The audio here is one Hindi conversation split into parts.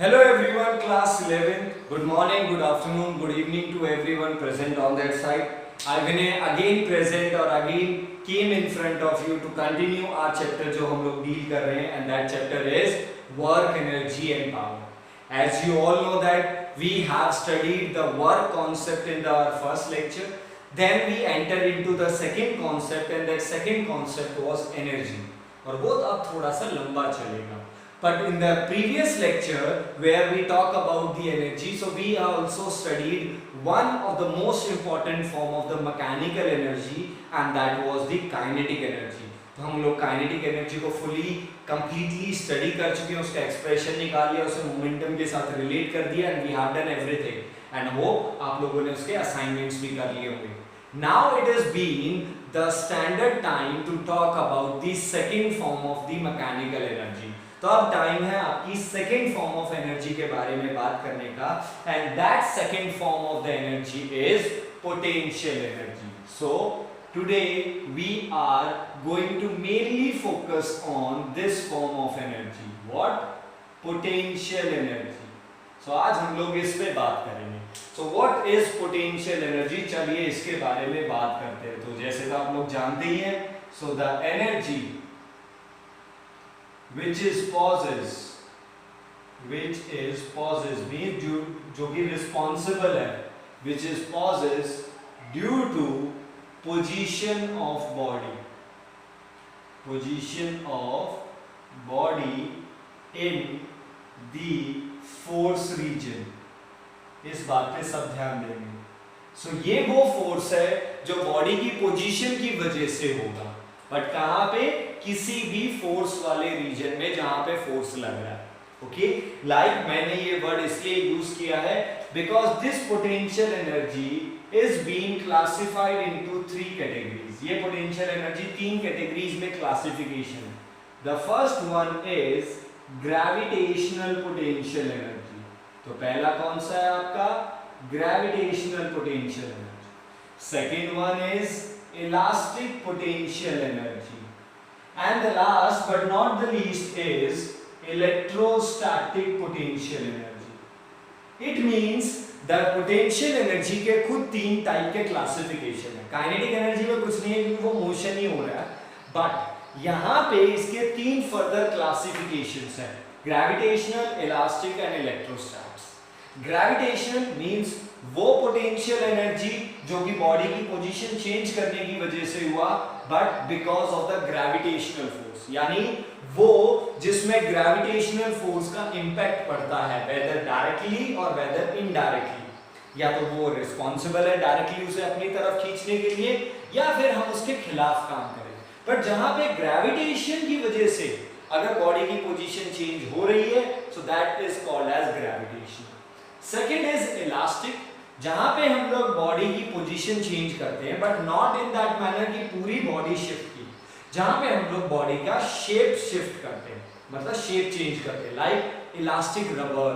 Hello everyone, class 11. Good morning, good afternoon, good evening to everyone present on their side. I will again present or again came in front of you to continue our chapter जो हम लोग deal कर रहे हैं, and that chapter is work, energy and power. As you all know that we have studied the work concept in our first lecture. Then we entered into the second concept, and that second concept was energy. और वो अब थोड़ा सा लंबा चलेगा. But in the previous lecture where we talk about the energy, so we also studied one of the most important form of the mechanical energy, and that was the kinetic energy. तो हम लोग kinetic energy को fully completely study कर चुके हैं, उसका expression निकाल लिया, उसे momentum के साथ relate कर दिया, and we have done everything. And hope आप लोगों ने उसके assignments भी कर लिए होंगे. Now it has been the standard time to talk about the second form of the mechanical energy. तो अब टाइम है आपकी सेकेंड फॉर्म ऑफ एनर्जी के बारे में बात करने का, and that second form of the energy is potential energy. So today we are going to mainly focus on this form of energy. What? Potential energy. So आज हम लोग इस पे बात करेंगे. So what is potential energy? चलिए इसके बारे में बात करते हैं. तो जैसे तो आप लोग जानते ही हैं, so the energy which is means जो कि responsible है, which is pauses due to position of body in the force region. इस बात पे सब ध्यान देंगे. सो ये वो फोर्स है जो बॉडी की पोजीशन की वजह से होगा, बट कहां पे? किसी भी फोर्स वाले रीजन में जहां पे फोर्स लग रहा है. ओके, लाइक मैंने ये वर्ड इसलिए यूज किया है because this potential energy is being classified into 3 categories. ये पोटेंशियल एनर्जी 3 कैटेगरीज में क्लासिफिकेशन है. The first one is gravitational potential energy. तो पहला कौन सा है आपका? Gravitational potential energy. Second one is elastic potential energy, and the last but not the least is electrostatic potential energy. It means the potential energy के खुद 3 टाइप के क्लासिफिकेशन है. काइनेटिक एनर्जी में कुछ नहीं है क्योंकि वो मोशन ही हो रहा है, बट यहाँ पे इसके 3 फर्दर क्लासिफिकेशंस हैं: gravitational, elastic and electrostatics. Gravitational means वो पोटेंशियल एनर्जी जो कि बॉडी की पोजीशन चेंज करने की वजह से हुआ, but because of the gravitational force, यानी वो जिसमें ग्रेविटेशनल फोर्स का इंपैक्ट पड़ता है, वेदर डायरेक्टली और वेदर इनडायरेक्टली. या तो वो रिस्पॉन्सिबल है डायरेक्टली उसे अपनी तरफ खींचने के लिए, या फिर हम उसके खिलाफ काम करें. बट जहां पे ग्रेविटेशन की वजह से अगर बॉडी की पोजीशन चेंज हो रही है, so that is called as gravitation. Second is elastic, जहां पे हम लोग बॉडी की पोजीशन चेंज करते हैं, but not in that manner कि पूरी बॉडी शिफ्ट की. जहां पे हम लोग बॉडी का शेप शिफ्ट करते हैं, मतलब शेप चेंज करते हैं. Like elastic rubber,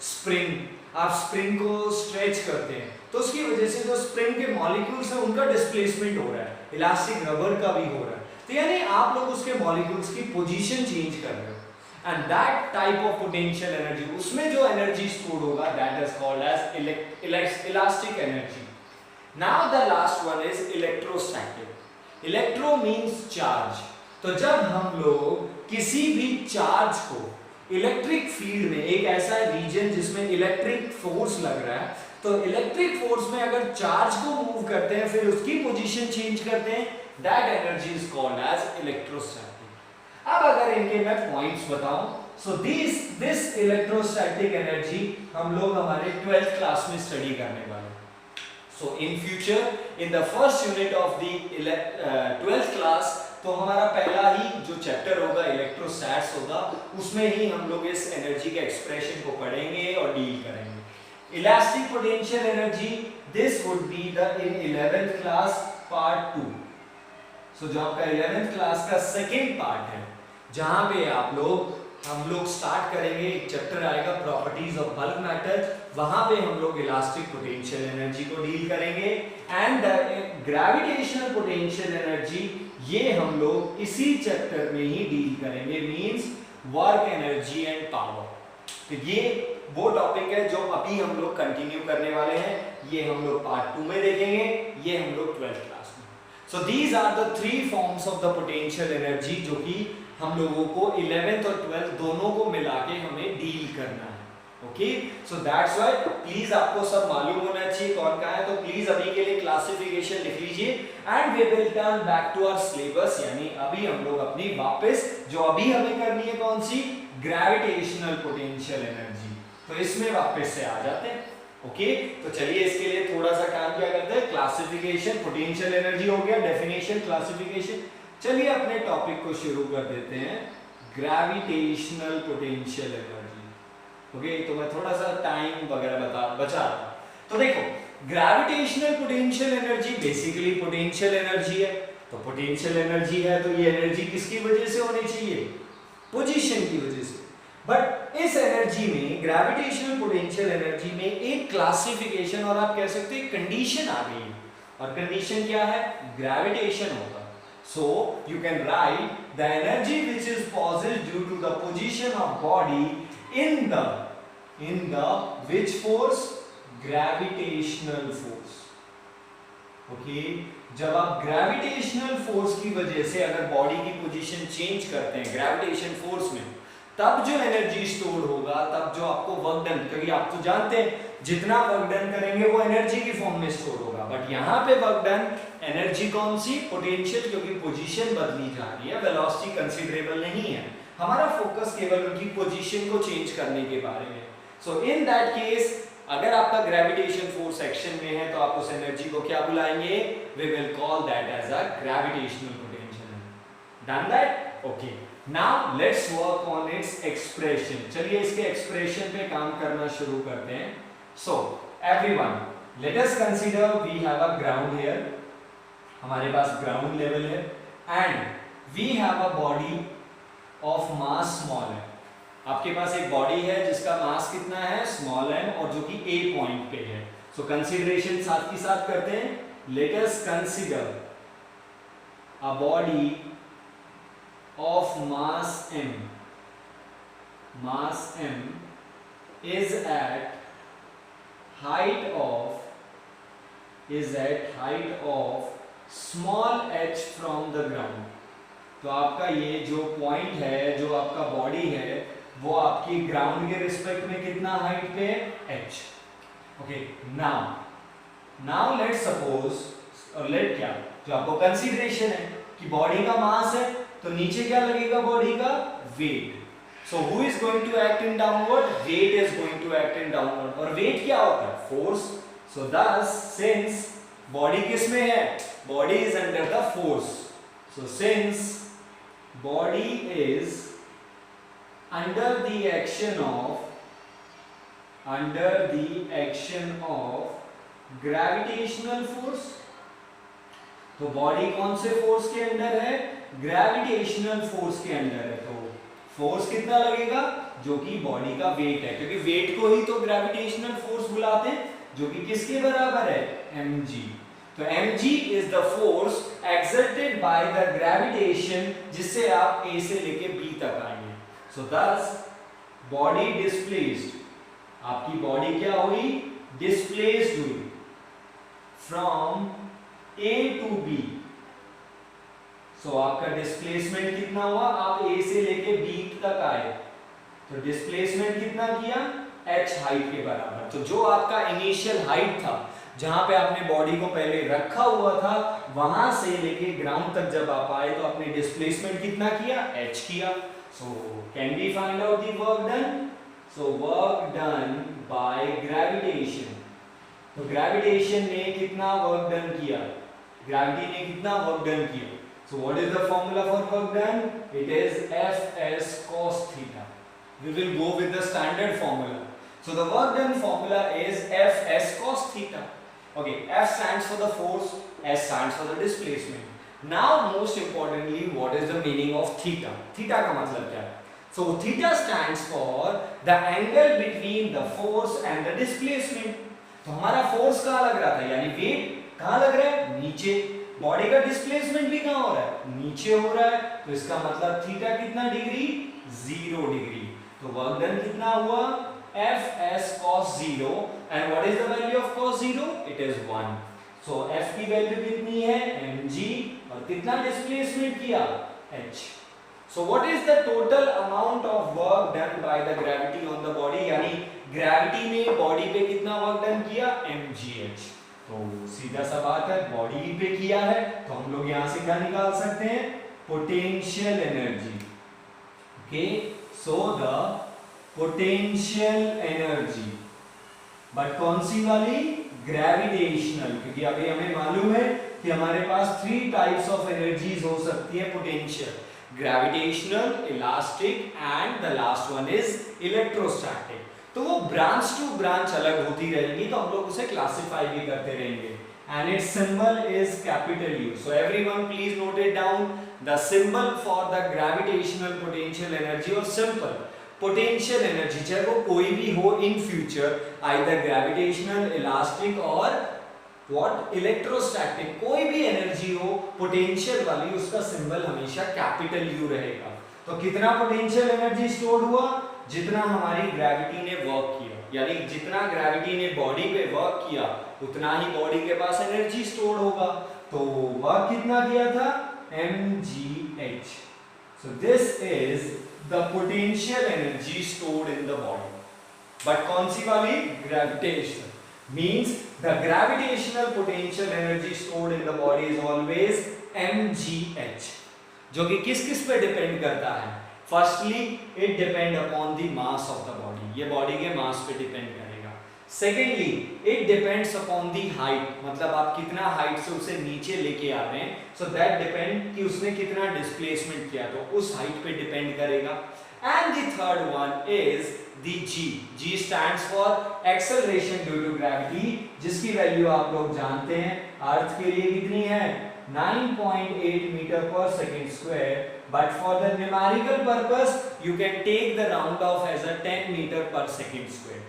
spring. आप स्प्रिंग को स्ट्रेच करते हैं तो उसकी वजह से जो स्प्रिंग के मॉलिक्यूल्स हैं उनका डिस्प्लेसमेंट हो रहा है, इलास्टिक रबर का भी हो रहा है. तो यानी आप लोग उसके मॉलिक्यूल्स की पोजीशन चेंज कर रहे हो, and that type of potential energy, उसमें जो energy stored होगा, that is called as elastic energy. Now the last one is electrostatic. Electro means charge. तो जब हम लोग किसी भी चार्ज को इलेक्ट्रिक फील्ड में, एक ऐसा रीजन जिसमें इलेक्ट्रिक फोर्स लग रहा है, तो इलेक्ट्रिक फोर्स में अगर चार्ज को मूव करते हैं, फिर उसकी पोजीशन चेंज करते हैं, that energy is called as electrostatic. अब अगर इनके मैं पॉइंट्स बताऊं, सो दिस इलेक्ट्रोस्टैटिक एनर्जी हम लोग हमारे 12th क्लास में स्टडी करने वाले हैं. So in future in the first unit of the 12th class, तो हमारा पहला ही जो चैप्टर होगा इलेक्ट्रोस्टैट्स होगा, उसमें ही हम लोग इस एनर्जी के एक्सप्रेशन को पढ़ेंगे और डील करेंगे. Elastic potential energy, this would be the in 11th class part 2. सो जो आपका 11th क्लास का सेकेंड पार्ट है, जहां पे हम लोग स्टार्ट करेंगे. एक चैप्टर आएगा प्रॉपर्टीज ऑफ बल्क मैटर, वहां पे हम लोग इलास्टिक पोटेंशियल एनर्जी को डील करेंगे. एंड ग्रेविटेशनल पोटेंशियल एनर्जी, ये हम लोग इसी चैप्टर में ही डील करेंगे, means work, energy and power. तो ये वो टॉपिक है जो अभी हम लोग कंटिन्यू करने वाले हैं, ये हम लोग पार्ट 2 में देखेंगे, ये हम लोग 12th क्लास में। So these are the 3 forms of the potential energy जो कि हम लोगों को 11th और 12th दोनों को मिला के हमें डील करना है। Okay, so that's why please आपको सब मालूम होना चाहिए कौन कहाँ है, तो प्लीज अभी के लिए क्लासिफिकेशन लिख लीजिए and we will turn back to our syllabus, यानी अभी हम लोग अपनी वापस जो अभी हमें करनी है कौन सी, ग्रेविटेशनल पोटेंशियल एनर्जी, तो इसमें वापस से आ जाते हैं। ओके, तो चलिए इसके लिए थोड़ा सा काम क्या करते हैं, क्लासिफिकेशन, पोटेंशियल एनर्जी हो गया, डेफिनेशन, क्लासिफिकेशन। चलिए अपने टॉपिक को शुरू कर देते हैं, ग्रेविटेशनल पोटेंशियल एनर्जी। ओके, तो मैं थोड़ा सा टाइम वगैरह बचा रहा हूं। तो देखो, gravitational potential energy basically potential energy है, तो पोटेंशियल एनर्जी है तो ये एनर्जी किसकी वजह से होनी चाहिए, पोजीशन की वजह से। बट इस एनर्जी में, ग्रेविटेशनल पोटेंशियल एनर्जी में एक क्लासिफिकेशन और आप कह सकते हैं कंडीशन आ गई है, और कंडीशन क्या है, ग्रेविटेशन होगा। So you can write the energy which is possessed due to the position of body in the which force, gravitational force. Okay, जब आप ग्रेविटेशनल फोर्स की वजह से अगर बॉडी की पोजीशन चेंज करते हैं ग्रेविटेशन फोर्स में, तब जो एनर्जी स्टोर होगा, तब जो आपको वर्क डन, क्योंकि आप तो जानते हैं जितना वर्क डन करेंगे वो एनर्जी की फॉर्म में स्टोर होगा, बट यहाँ पे वर्क डन एनर्जी कौन सी, पोटेंशियल, क्योंकि पोजीशन बदली जा रही है, वेलोसिटी कंसीडरेबल नहीं है, हमारा फोकस केवल उनकी पोजीशन को चेंज करने के बारे में। सो इन दैट केस अगर आपका ग्रेविटेशन फोर्स एक्शन में है तो आप उस एनर्जी को क्या बुलाएंगे, we will call that as a gravitational potential. Done that? Okay, now let's work on its expression. चलिए इसके एक्सप्रेशन पे काम करना शुरू करते हैं। So everyone, let us consider we have a ground here, हमारे पास ग्राउंड लेवल है, and we have a body of mass small है। आपके पास एक बॉडी है जिसका मास कितना है, स्मॉल m, और जो कि a पॉइंट पे है। सो कंसीडरेशन साथ ही साथ करते हैं। Late us consider a body of mass m is at height of small h from the ground। तो आपका ये जो पॉइंट है, जो आपका बॉडी है, वो आपकी ग्राउंड के रिस्पेक्ट में कितना हाइट पे है, h। Okay, now let's suppose, और लेट क्या, जो आपको कंसीडरेशन है कि बॉडी का मास है तो नीचे क्या लगेगा, बॉडी का weight. So who is going to act in downward, weight is going to act in downward, और वेट क्या होता है, फोर्स। सो दस सिंस बॉडी किस में है, body is under the force, so since body is under the action of gravitational force। तो बॉडी कौन से फोर्स के अंडर है, ग्रेविटेशनल फोर्स के अंडर है। तो फोर्स कितना लगेगा, जो कि बॉडी का वेट है, क्योंकि वेट को ही तो ग्रेविटेशनल फोर्स बुलाते हैं, जो कि किसके बराबर है, mg। तो mg is the force exerted by the gravitation, जिससे आप A से लेके B तक आएंगे। So thus body displaced, आपकी बॉडी क्या हुई, displaced हुई from A to B। So आपका डिस्प्लेसमेंट कितना हुआ, आप A से लेके B तक आए, तो डिस्प्लेसमेंट कितना किया, h हाइट के बराबर। तो जो आपका इनिशियल हाइट था, जहां पे आपने बॉडी को पहले रखा हुआ था, वहां से लेके ग्राउंड तक जब आप आए तो आपने डिस्प्लेसमेंट कितना किया, h किया। So can we find out the work done, so work done by gravitation. तो ग्रेविटेशन ने कितना वर्क डन किया, ग्रेविटी ने कितना वर्क डन किया। So what is the formula for work done, it is Fs cos theta. We will go with the standard formula. So the work done formula is Fs cos theta. Okay, F stands for the force, S stands for the displacement. Now, most importantly, what is the meaning of theta? Theta का मतलब क्या है? So, theta stands for the angle between the force and the displacement. तो हमारा force कहाँ लग रहा था, यानी weight कहाँ लग रहा है, नीचे। बॉडी का displacement भी कहाँ हो रहा है, नीचे हो रहा है। तो इसका मतलब थीटा कितना डिग्री, 0 डिग्री। तो वर्क डन कितना हुआ F S cos 0 and what is the value of cos 0? It is 1. So F की वैल्यू कितनी है mg और कितना डिस्प्लेसमेंट किया h. So what is the total amount of work done by the gravity on the body? यानी ग्रेविटी ने बॉडी पे कितना वर्क डन किया mgh. तो सीधा सा बात है बॉडी पे किया है तो हम लोग यहां से क्या निकाल सकते हैं potential energy. Okay so the potential energy but कौन सी वाली ग्रेविटेशनल, क्योंकि अभी हमें मालूम है कि हमारे पास 3 टाइप्स ऑफ एनर्जीज हो सकती है potential, gravitational, elastic and the last one is electrostatic. तो वो ब्रांच टू ब्रांच अलग होती रहेंगी तो हम लोग उसे क्लासिफाई भी करते रहेंगे. And its symbol is capital U. So everyone please note it down. The symbol for the gravitational potential energy or simple potential energy चाहे वो कोई भी हो in future, either gravitational, elastic or What? Electrostatic, कोई भी एनर्जी हो पोटेंशियल वाली उसका सिंबल हमेशा कैपिटल यू रहेगा. तो कितना पोटेंशियल एनर्जी स्टोर हुआ जितना हमारी ग्रेविटी ने वर्क किया, यानी जितना ग्रेविटी ने बॉडी पे वर्क किया उतना ही बॉडी के पास एनर्जी स्टोर होगा. तो वर्क कितना किया था mgh. So this is the potential energy stored in the body. But कौन सी वाली gravitation means the gravitational potential energy stored in the body is always mgh, जो कि किस पे डिपेंड करता है. Firstly it depend upon the mass of the body, ये बॉडी के मास पे डिपेंड करेगा. Secondly it depends upon the height, मतलब आप कितना हाइट से उसे नीचे लेके आ रहे हैं, सो दैट डिपेंड कि उसने कितना डिस्प्लेसमेंट किया तो उस हाइट पे डिपेंड करेगा. And the third one is the g. G stands for acceleration due to gravity, जिसकी वैल्यू आप लोग जानते हैं अर्थ के लिए कितनी है 9.8 मीटर पर second square. But for the numerical purpose you can take the round off as a 10 meter per second square.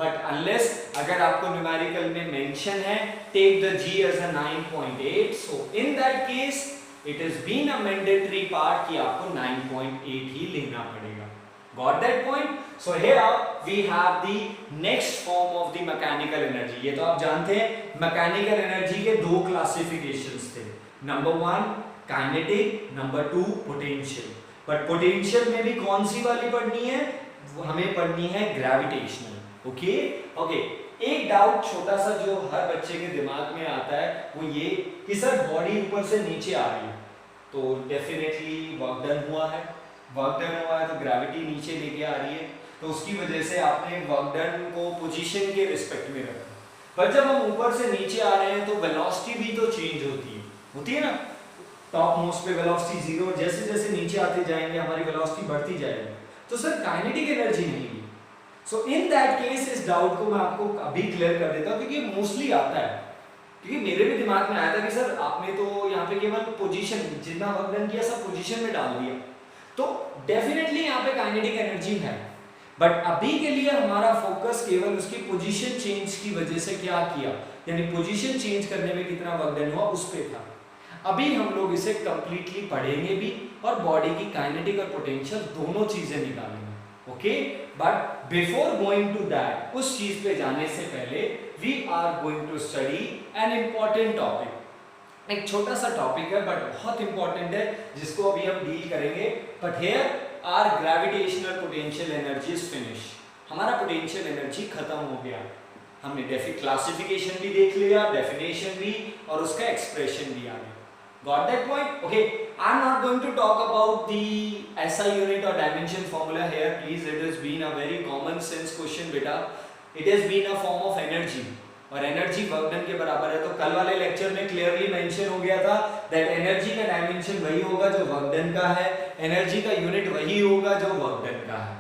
But unless अगर आपको numerical में mention है take the g as a 9.8, so in that case it has been a mandatory part कि आपको 9.8 ही लेना पड़ेगा. Got that point? So here we have the next form of the mechanical energy. ये तो आप जानते हैं mechanical energy के दो classifications थे. Number 1 kinetic, number 2 potential. But potential में भी कौन सी वाली पढ़नी है? वो हमें पढ़नी है gravitational. Okay? Okay. एक डाउट छोटा सा जो हर बच्चे के दिमाग में आता है वो ये कि सर बॉडी ऊपर से नीचे आ रही है तो डेफिनेटली वर्क डन हुआ है, तो ग्रेविटी नीचे लेके आ रही है तो उसकी वजह से आपने वर्क डन को पोजीशन के रिस्पेक्ट में रखा. पर जब हम ऊपर से नीचे आ रहे हैं तो वेलोसिटी भी तो चेंज होती है ना. टॉप मोस्ट पे वेलोसिटी 0, जैसे जैसे नीचे आते जाएंगे हमारी वेलोसिटी बढ़ती जाएगी. तो सर काइनेटिक एनर्जी नहीं है. सो इन दैट केस इस डाउट को मैं आपको अभी क्लियर कर देता हूं क्योंकि मोस्टली आता है, क्योंकि मेरे भी दिमाग में आया था कि सर आपने तो यहाँ पे केवल पोजीशन जितना वर्क डन किया सब पोजीशन में डाल दिया तो डेफिनेटली यहाँ पे काइनेटिक एनर्जी है. बट अभी के लिए हमारा फोकस केवल उसकी पोजीशन चेंज की वजह से क्या किया, यानी पोजीशन चेंज करने में कितना वर्क डन हुआ उस पे था. अभी हम लोग इसे कंप्लीटली पढ़ेंगे भी और बॉडी की काइनेटिक और पोटेंशियल दोनों चीजें निकालेंगे. Okay but before going to that, उस चीज पे जाने से पहले we are going to study an important topic. एक छोटा सा टॉपिक है बट बहुत इंपॉर्टेंट है जिसको अभी हम डील करेंगे. But here are gravitational potential energy is finish. हमारा पोटेंशियल एनर्जी खत्म हो गया. हमने क्लासिफिकेशन भी देख लिया, डेफिनेशन भी और उसका एक्सप्रेशन भी आ गया. Got that point? Okay, I'm not going to talk about the SI unit or dimension formula here. Please, it has been a very common sense question, beta. It has been a form of energy. और एनर्जी वर्क डन के बराबर है. तो कल वाले लेक्चर में क्लियरली मेंशन हो गया था दैट एनर्जी का डायमेंशन वही होगा जो वर्क डन का है, एनर्जी का यूनिट वही होगा जो वर्क डन का है.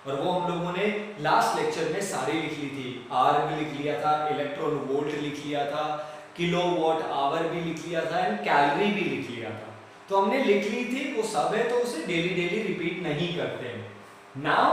और वो हम लोगों ने लास्ट लेक्चर में सारी लिख ली थी. आर भी लिख लिया था, इलेक्ट्रॉन वोल्ट लिख लिया था, किलोवाट आवर भी लिख लिया था एंड कैलोरी भी लिख लिया था. तो हमने लिख ली थी वो सब है तो उसे डेली रिपीट नहीं करते. नाउ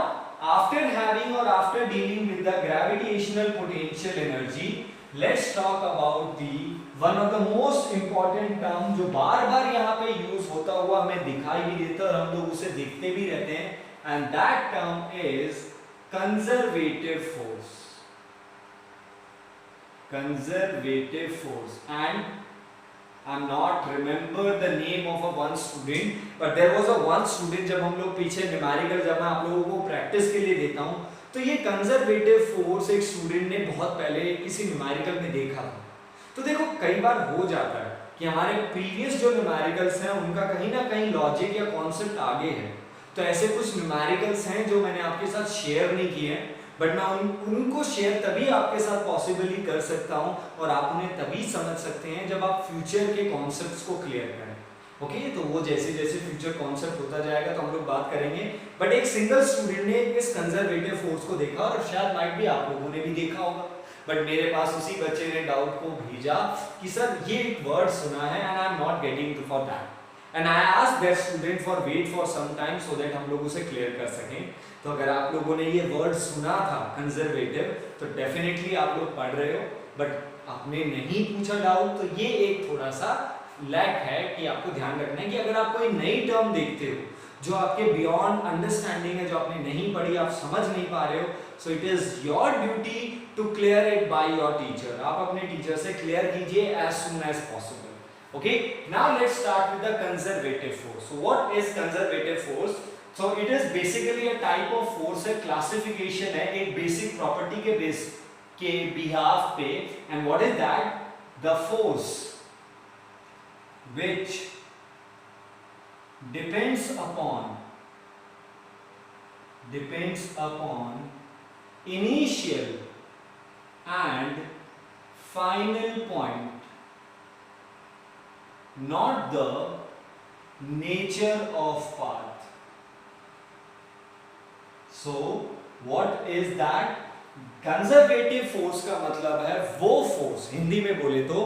आफ्टर हैविंग और after dealing with the gravitational potential energy, let's talk about the one of the most important term जो बार बार यहाँ पे यूज होता हुआ हमें दिखाई भी देता है और हम लोग उसे देखते भी रहते हैं, and that term is conservative force. Conservative force. And I'm not remember the name of a one student, but there was a one student, जब हम लोग पीछे न्यूमेरिकल जब मैं आप लोगों को प्रैक्टिस के लिए देता हूँ, तो ये कंजर्वेटिव फोर्स एक स्टूडेंट ने बहुत पहले किसी न्यूमेरिकल में देखा था। तो देखो कई बार हो जाता है कि हमारे प्रीवियस जो न्यूमेरिकल्स हैं उनका कहीं ना कहीं लॉजिक या कॉन्सेप्ट आगे है, तो ऐसे कुछ न्यूमेरिकल्स हैं जो मैंने आपके साथ शेयर नहीं किए हैं, बट मैं उनको शेयर तभी आपके साथ पॉसिबली कर सकता हूं और आप उन्हें तभी समझ सकते हैं जब आप फ्यूचर के कॉन्सेप्ट्स को क्लियर करें। ओके, तो वो जैसे जैसे फ्यूचर कॉन्सेप्ट होता जाएगा तो हम लोग बात करेंगे, बट एक सिंगल स्टूडेंट ने इस कंजर्वेटिव फोर्स को देखा और शायद माइट भी आप लोगों ने भी देखा होगा, बट मेरे पास उसी बच्चे ने डाउट को भेजा कि सर ये एक वर्ड सुना है and I am not getting for that, and I asked that student for wait for some time so that हम लोग उसे क्लियर कर सकें। तो अगर आप लोगों ने ये वर्ड सुना था कंजर्वेटिव, तो डेफिनेटली आप लोग पढ़ रहे हो, बट आपने नहीं पूछा डाउट, तो ये एक थोड़ा सा लैक है कि आपको ध्यान रखना है कि अगर आप कोई नई टर्म देखते हो जो आपके बियॉन्ड अंडरस्टैंडिंग है, जो आपने नहीं पढ़ी, आप समझ नहीं पा रहे हो, so it is your duty to clear it by your teacher. आप अपने टीचर से क्लियर कीजिए as soon as possible. Okay, now let's start with the conservative force. So what is conservative force? So it is basically a type of force है, क्लासिफिकेशन है एक बेसिक प्रॉपर्टी के बेस के बिहाफ पे, and what is that? The force which depends upon initial and final point, not the nature of path. So what is that? Conservative force का मतलब है वो फोर्स, हिंदी में बोले तो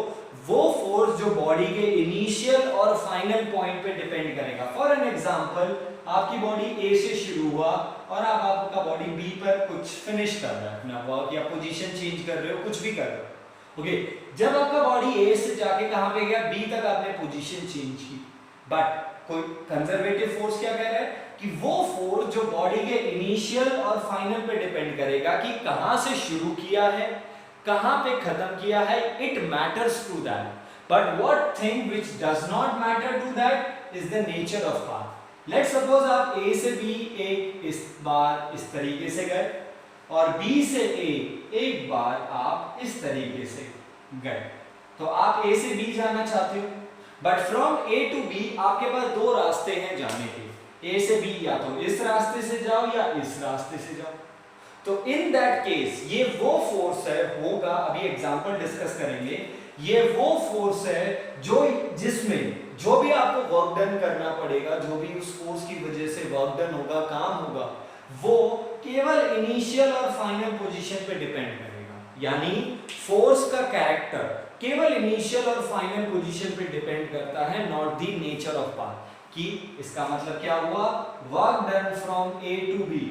वो फोर्स जो बॉडी के इनिशियल और फाइनल पॉइंट पे डिपेंड करेगा। फॉर एन एग्जांपल, आपकी बॉडी ए से शुरू हुआ और आप आपका बॉडी बी पर कुछ फिनिश कर रहा है, अपना वर्क या पोजीशन चेंज कर रहे हो, कुछ भी कर रहे हो। ओके, जब आपका बॉडी ए से जाके कहां पे गया? बी तक आपने पोजीशन चेंज की, बट कोई कंजर्वेटिव फोर्स क्या कह रहा है कि वो फोर्स जो बॉडी के इनिशियल और फाइनल पे डिपेंड करेगा कि कहां से शुरू किया है, कहां पे खत्म किया है, it matters to that, but what thing which does not matter to that is the nature of path. Let's suppose आप ए से बी एक इस बार इस तरीके से गए और बी से ए एक बार आप इस तरीके से गए, तो आप ए से बी जाना चाहते हो, but from A to B आपके पास दो रास्ते हैं जाने के, ए से बी, या तो इस रास्ते से जाओ या इस रास्ते से जाओ। तो इन दैट केस ये वो फोर्स है होगा, अभी एग्जांपल डिस्कस करेंगे, ये वो फोर्स है जो जिसमें जो भी आपको वर्क डन करना पड़ेगा, जो भी उस फोर्स की वजह से वर्क डन होगा, काम होगा, वो केवल इनिशियल और फाइनल पोजीशन पे डिपेंड करेगा। यानी फोर्स का कैरेक्टर केवल इनिशियल और फाइनल पोजीशन पे डिपेंड करता है, not the nature of path. कि इसका मतलब क्या हुआ? Work done from A to B,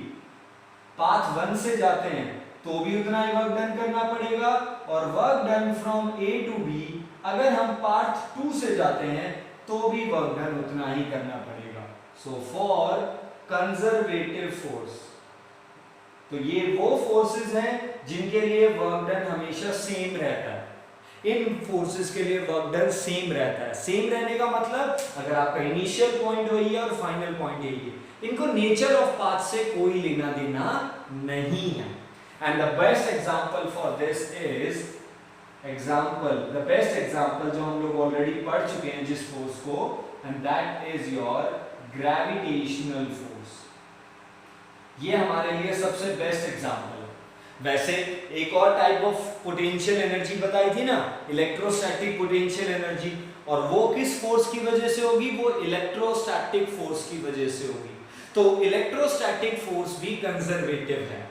path 1 से जाते हैं तो भी उतना ही वर्क डन करना पड़ेगा, और work done from A to B अगर हम पाथ 2 से जाते हैं तो भी वर्क डन उतना ही करना पड़ेगा। सो फॉर कंजर्वेटिव फोर्स, तो ये वो फोर्सेस हैं जिनके लिए वर्क डन हमेशा सेम रहता है। इन फोर्सेस के लिए वर्क डन सेम रहता है। सेम रहने का मतलब अगर आपका इनिशियल पॉइंट वही है और फाइनल पॉइंट यही है, इनको नेचर ऑफ पाथ से कोई लेना देना नहीं है। And the best example for this is the best example जो हम लोग ऑलरेडी पढ़ चुके हैं जिस फोर्स को, and that is your gravitational force. ये हमारे लिए सबसे बेस्ट एग्जांपल है। वैसे एक और टाइप ऑफ पोटेंशियल एनर्जी बताई थी ना, इलेक्ट्रोस्टैटिक पोटेंशियल एनर्जी, और वो किस फोर्स की वजह से होगी? वो इलेक्ट्रोस्टैटिक फोर्स की वजह से होगी। तो इलेक्ट्रोस्टैटिक फोर्स भी कंजर्वेटिव है,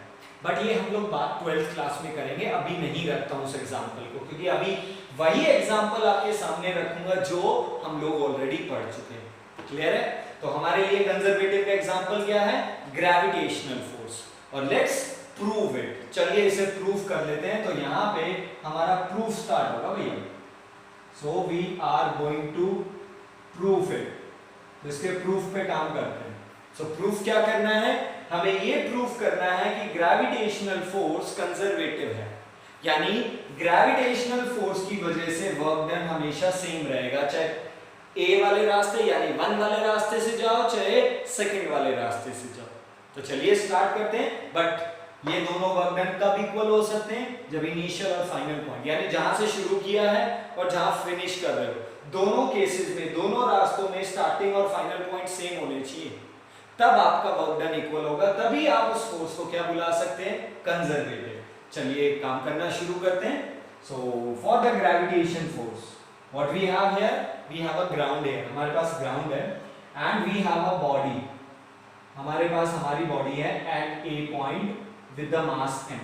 बट ये हम लोग बात 12th क्लास में करेंगे, अभी नहीं रखता हूं उस एग्जांपल को, क्योंकि अभी वही एग्जांपल आपके सामने रखूंगा जो हम लोग ऑलरेडी पढ़ चुके हैं। क्लियर है? तो हमारे लिए कंजर्वेटिव का एग्जांपल क्या है? Gravitational force. और लेट्स प्रूव इट। चलिए इसे प्रूव कर लेते हैं। तो यहां पे हमारा प्रूफ स्टार्ट होगा भैया। So we are going to prove it. तो इसके प्रूफ पे काम करते हैं। तो प्रूफ क्या करना है, हमें ये प्रूफ करना है कि ग्रेविटेशनल फोर्स कंजर्वेटिव है, यानी ग्रेविटेशनल फोर्स की वजह से वर्क डन हमेशा सेम रहेगा, चाहे ए वाले रास्ते यानी 1 वाले रास्ते से जाओ, चाहे सेकंड वाले रास्ते से जाओ। तो चलिए स्टार्ट करते हैं। बट ये दोनों वर्क डन कब इक्वल हो सकते हैं, जब इनिशियल और फाइनल पॉइंट, यानी जहां से शुरू किया है और जहां फिनिश कर रहे हो, दोनों केसेस में, दोनों रास्तों में स्टार्टिंग और फाइनल पॉइंट सेम होने चाहिए, तब आपका वर्क डन इक्वल होगा, तभी आप उस फोर्स को क्या बुला सकते हैं, कंजर्वेटिव। चलिए काम करना शुरू करते हैं। So for the gravitation force what we have here, we have a ground है, हमारे पास ग्राउंड है, and we have a body, हमारे पास हमारी बॉडी है at a point with the mass m.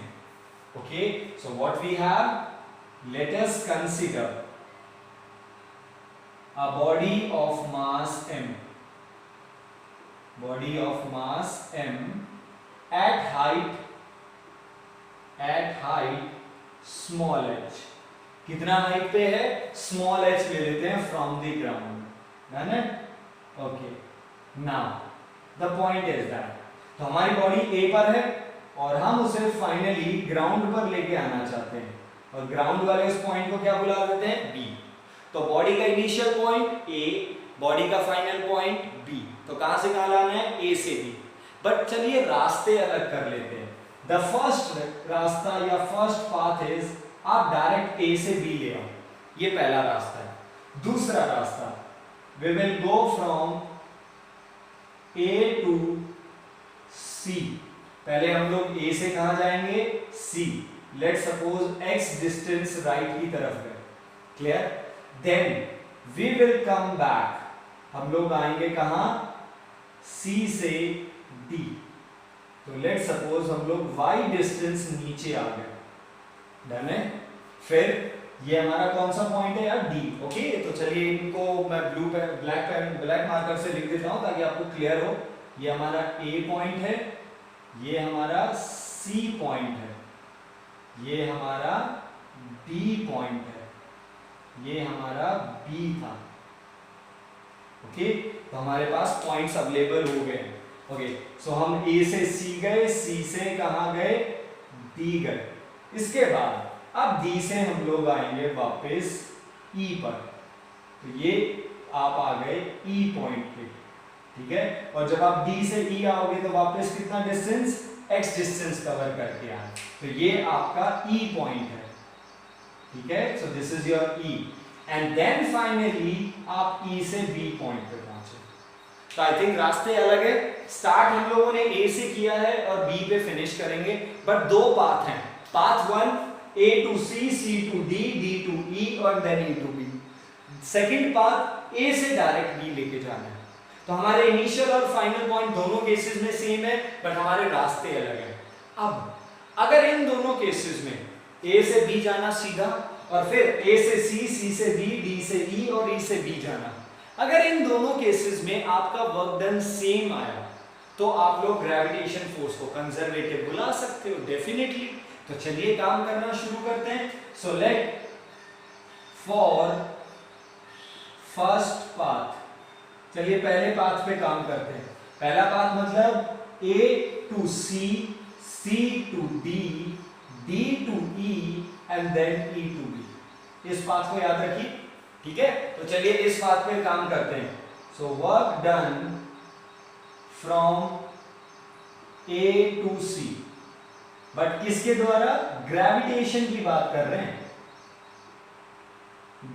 Okay, so what we have, let us consider a body of mass m, body of mass m at height small h. कितना हाइट पे है, स्मॉल h ले लेते हैं फ्रॉम द ग्राउंड, है ना? Okay, now the point is that, तो हमारी बॉडी ए पर है और हम उसे फाइनली ग्राउंड पर लेके आना चाहते हैं, और ग्राउंड वाले उस पॉइंट को क्या बुला देते हैं, बी। तो बॉडी का इनिशियल पॉइंट ए, बॉडी का फाइनल पॉइंट बी, तो कहां से कहां लाना है, ए से बी। बट चलिए रास्ते अलग कर लेते हैं। द फर्स्ट रास्ता या फर्स्ट पाथ इज, आप डायरेक्ट ए से बी ले आओ, ये पहला रास्ता है। दूसरा रास्ता, we will go from A to C, पहले हम लोग ए से कहां जाएंगे, C, let suppose x distance right की तरफ गए, clear, then we will come back, हम लोग आएंगे कहां, C से D, तो लेट सपोज हम लोग y डिस्टेंस नीचे आ गए, डन है। फिर ये हमारा कौन सा पॉइंट है यार, D, ओके। तो चलिए इनको मैं ब्लैक मार्कर से लिख देता हूं ताकि आपको क्लियर हो। ये हमारा A पॉइंट है, ये हमारा C पॉइंट है, ये हमारा D पॉइंट है, ये हमारा B था, ओके। तो हमारे पास पॉइंट्स अवेलेबल हो गए, ओके। सो हम A से C गए, C से कहां गए, D गए। इसके बाद अब D से हम लोग आएंगे वापस E पर, तो ये आप आ गए E पॉइंट पे, ठीक है। और जब आप D से E आओगे तो वापस कितना डिस्टेंस, x डिस्टेंस कवर करके आए, तो ये आपका E पॉइंट है, ठीक है। So this is your E, and then finally आप E से B पॉइंट पे पहुंचे। तो आई थिंक रास्ते अलग है, स्टार्ट हम लोगों ने A से किया है और B पे फिनिश करेंगे, बट दो पाथ हैं, path 1 A to C, C to D, D to E और then E to B। Second path A से डायरेक्ट B लेके जाना है। तो हमारे इनिशियल और फाइनल पॉइंट दोनों केसेस में सेम है, बट हमारे रास्ते अलग हैं। अब अगर इन दोनों केसेस में A से B जाना सीधा, और फिर A से C, C से D, D से E और E से B जाना, अगर इन दोनों केसेस में आपका वर्क डन सेम आया, तो आप लोग ग्रेविटेशन फोर्स को कंजर्वेटिव बुला सकते हो, डेफिनेटली। तो चलिए काम करना शुरू करते हैं। So let for first path, चलिए पहले पाथ पे काम करते हैं। पहला पाथ मतलब A to C, C to D, D to E and then E to B। इस पाथ को याद रखिए, ठीक है। तो चलिए इस पाथ पे काम करते हैं। So work done from A to C, but किसके द्वारा, ग्रेविटेशन की बात कर रहे हैं।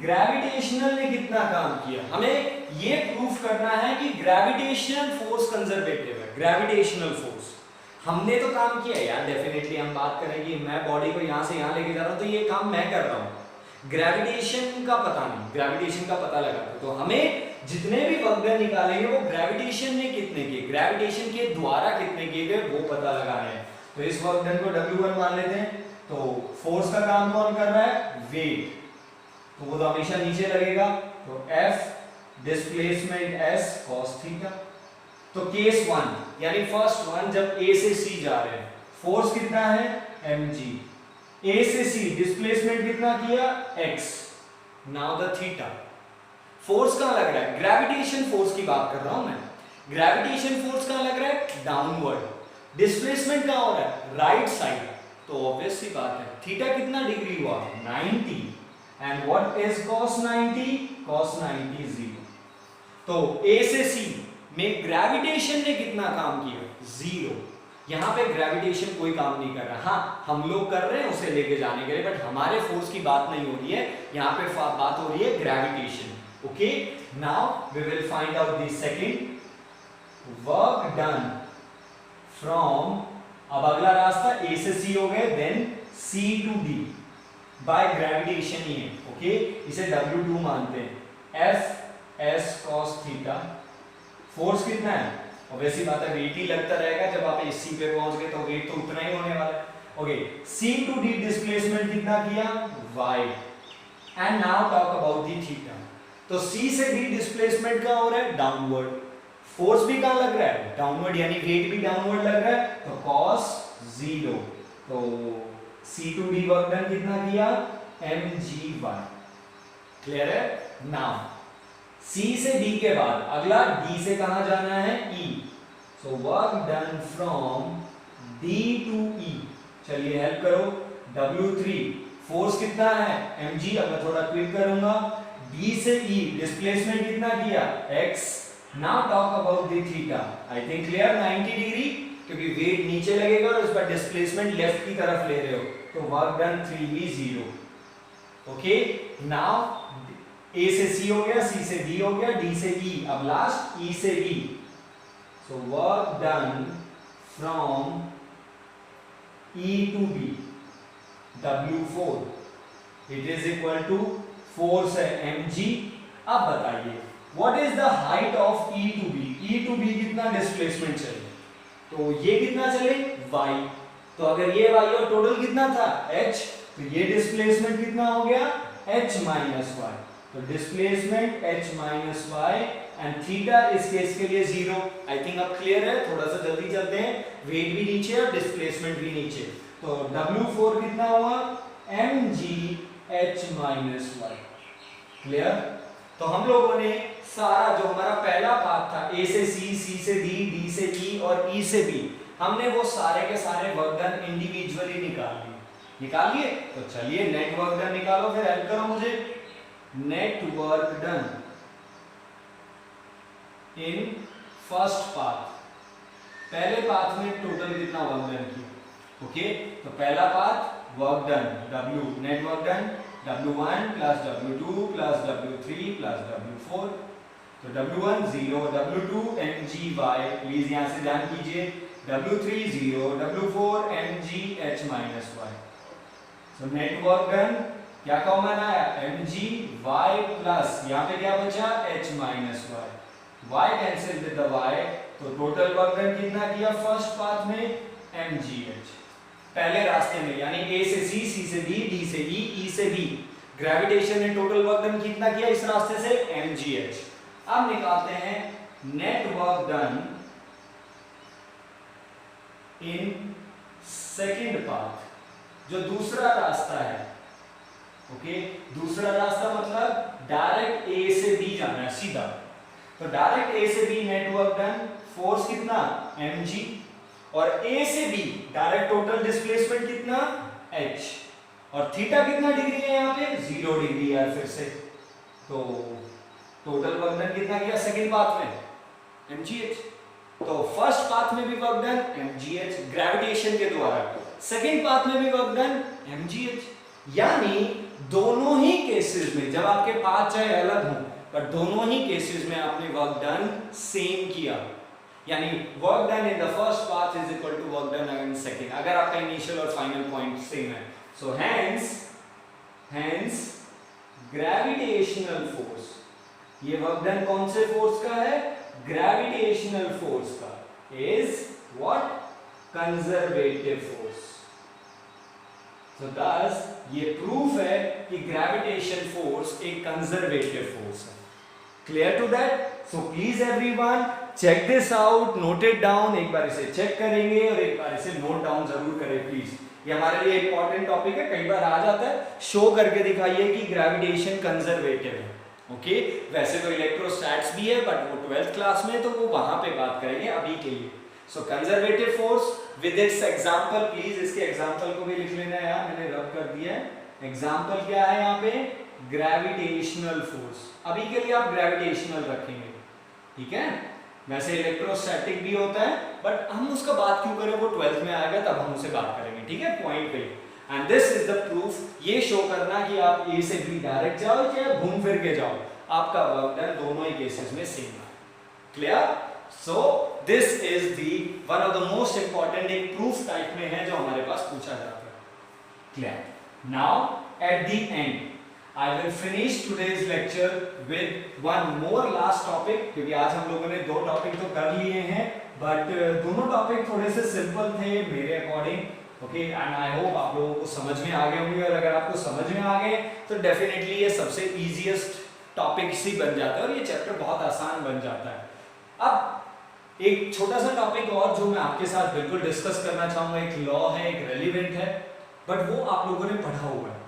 ग्रेविटेशनल ने कितना काम किया, हमें ये प्रूफ करना है कि ग्रेविटेशनल फोर्स कंजर्वेटिव है। ग्रेविटेशनल फोर्स हमने तो काम किया यार, डेफिनेटली हम बात करेंगे, मैं बॉडी को यहां से यहां लेके जा रहा हूं, तो ये काम मैं कर रहा हूं, ग्रेविटेशन का पता नहीं, ग्रेविटेशन का पता लगाते। तो हमें जितने भी वर्क डन निकालेंगे वो ग्रेविटेशन ने कितने किए, ग्रेविटेशन के द्वारा कितने किए गए वो पता लगाना है। तो इस वर्क डन को W1 मान लेते हैं। तो फोर्स का काम कौन कर रहा है, वेट, तो वो तो हमेशा नीचे लगेगा, तो F displacement S cos theta. तो केस 1 यानी फर्स्ट वन, जब A से C जा रहे हैं, फोर्स कितना है, mg, A से C डिस्प्लेसमेंट कितना किया, x, now the theta. Force कहां लग रहा है, ग्रेविटेशन फोर्स की बात कर रहा हूं मैं। ग्रेविटेशन फोर्स कहां लग रहा है? डाउनवर्ड. डिस्प्लेसमेंट कहां हो रहा है? Right side. तो ऑब्वियस सी बात है थीटा कितना डिग्री हुआ? 90. And what is cos 90? cos 90 0. तो A से C में ग्रेविटेशन ने कितना काम किया? 0. यहां पे ग्रेविटेशन कोई काम नहीं कर रहा. हाँ, हम लोग कर रहे हैं उसे लेके जाने के लिए, बट हमारे फोर्स की बात नहीं हो रही है. यहां पे बात हो रही है gravitation. Okay, now we will find out the second work done from. अब अगला रास्ता A से C हो गए, देन C to D by gravitation ही है. ओके, इसे W2 मानते हैं. F S cos थीटा. फोर्स कितना है? ऑब्वियसली बात है वेट ही लगता रहेगा. जब आप AC पे पहुंच गए तो वेट तो उतना ही होने वाला है. Okay, C to D displacement कितना किया? Y. And now talk about the theta. तो C से D डिस्प्लेसमेंट कहां हो रहा है? डाउनवर्ड. फोर्स भी कहां लग रहा है? डाउनवर्ड, यानी वेट भी डाउनवर्ड लग रहा है. तो cos 0. तो C to D work done कितना किया? mgy. क्लियर है? नाउ C से D के बाद अगला D से कहां जाना है? E. So work done from D to E. चलिए हेल्प करो. W3 फोर्स कितना है? mg. अब मैं थोड़ा क्विक करूंगा. D से E डिस्प्लेसमेंट कितना किया? x. Now talk about the theta. I think clear. 90 degree, क्योंकि वेट नीचे लगेगा और उस पर डिस्प्लेसमेंट लेफ्ट की तरफ ले रहे हो, तो work done 3v 0. Okay, now A से C हो गया, C से D हो गया, D से E. अब लास्ट E से B. So work done from E to B W4. It is equal to force है mg. अब बताइए what is the height of E to B. E to B कितना डिस्प्लेसमेंट चले? तो ये कितना चले? y. तो अगर ये y और टोटल कितना था? h. तो ये डिस्प्लेसमेंट कितना हो गया? h minus y. तो displacement h minus y and theta इस केस के लिए 0. आई थिंक अब क्लियर है. थोड़ा सा जल्दी चलते हैं. वेट भी नीचे और डिस्प्लेसमेंट भी नीचे. तो W4 कितना हुआ? mg h minus y. Clear? तो हम लोगों ने सारा जो हमारा पहला पार्ट था A से C, C से D, D से E और E से B, हमने वो सारे के सारे वर्क डन इंडिविजुअली निकाल लिए. तो चलिए नेट वर्क डन निकालो. फिर हेल्प करो मुझे. Net work done in first path. पहले पाथ में टोटल कितना वर्क डन किया? ओके, तो पहला path work done W, net work done W1 plus W2 plus W3 plus W4. तो W1 0, W2 mgy. प्लीज यहां से ध्यान कीजिए. W3 0, W4 mg h minus y. So net work done क्या कॉमन आया? mg y प्लस यहां पे क्या बचा? h minus y. y cancel with the y. तो टोटल वर्क डन कितना किया फर्स्ट पाथ में? mgh. पहले रास्ते में यानी A से C, C से D, D से E, E से B, ग्रेविटेशन ने टोटल वर्क डन कितना किया इस रास्ते से? mgh. अब निकालते हैं net work done in second path, जो दूसरा रास्ता है. ओके, दूसरा रास्ता मतलब डायरेक्ट A से B जाना है सीधा. तो डायरेक्ट A से B net work done. Force कितना? mg. और A से B डायरेक्ट टोटल डिस्प्लेसमेंट कितना? h. और थीटा कितना डिग्री है यहाँ पे? 0 डिग्री है फिर से. तो टोटल वर्क डन कितना किया सेकंड पाथ में? mgh. तो फर्स्ट पाथ में भी वर्क डन mgh ग्रेविटेशन के द्वारा. सेकंड पाथ में भी वर्क डन mgh. यानी दोनों ही केसेस में जब आपके पाथ चाहे अलग हो, पर दोनों ही केसेस में आपने वर्क डन सेम किया. यानी work done in the first path is equal to work done in second, अगर आपका इनिशियल और फाइनल पॉइंट सेम है. सो हेंस ग्रेविटेशनल फोर्स, ये वर्क डन कौन से फोर्स का है? ग्रेविटेशनल फोर्स का. Is what? Conservative force. So thus ये प्रूफ है कि ग्रेविटेशन फोर्स एक कंजर्वेटिव फोर्स है. Clear to that? So please everyone check this out, note it down. एक बार इसे चेक करेंगे और एक बार इसे नोट डाउन जरूर करें प्लीज. ये हमारे लिए इंपॉर्टेंट टॉपिक है, कई बार आ जाता है. शो करके दिखाइए कि ग्रेविटेशन कंजर्वेटिव है. ओके वैसे तो इलेक्ट्रोस्टैट्स भी है बट वो 12th क्लास में, तो वो वहां पे बात करेंगे अभी के लिए। So conservative force with its example, please इसके एग्जांपल को भी लिख लेना यार, मैंने रब कर दिया है। एग्जांपल क्या है यहाँ पे, ग्रेविटेशनल फोर्स। अभी के लिए आप ग्रेविटेशनल रखेंगे, ठीक है। वैसे इलेक्ट्रोस्टैटिक भी होता है बट हम उसका बात क्यों करें, वो 12th में आएगा तब हम उसे बात करेंगे, ठीक है, पॉइंट पे। And this is the proof, ये शो करना कि आप ए से बी डायरेक्ट जाओ या घूम फिर के जाओ, आपका वर्क डन दोनों ही केसेस में सेम है। Clear? So this is the one of the most important, एक प्रूफ टाइप में है जो हमारे पास पूछा जाता है। Clear? Now at the end I will finish today's lecture with one more last topic, क्योंकि आज हम लोगों ने 2 टॉपिक तो कर लिए हैं बट दोनों टॉपिक थोड़े से सिंपल थे मेरे according, okay. And I hope आप लोगों को समझ में आ गए होंगे, और अगर आपको समझ में आ गए तो डेफिनेटली ये सबसे इजीएस्ट टॉपिक ही बन जाता है और ये चैप्टर बहुत आसान बन जाता है। अब एक छोटा सा टॉपिक और जो मैं आपके साथ बिल्कुल डिस्कस करना चाहूंगा, एक लॉ है, एक रेलिवेंट है, बट वो आप लोगों ने पढ़ा हुआ है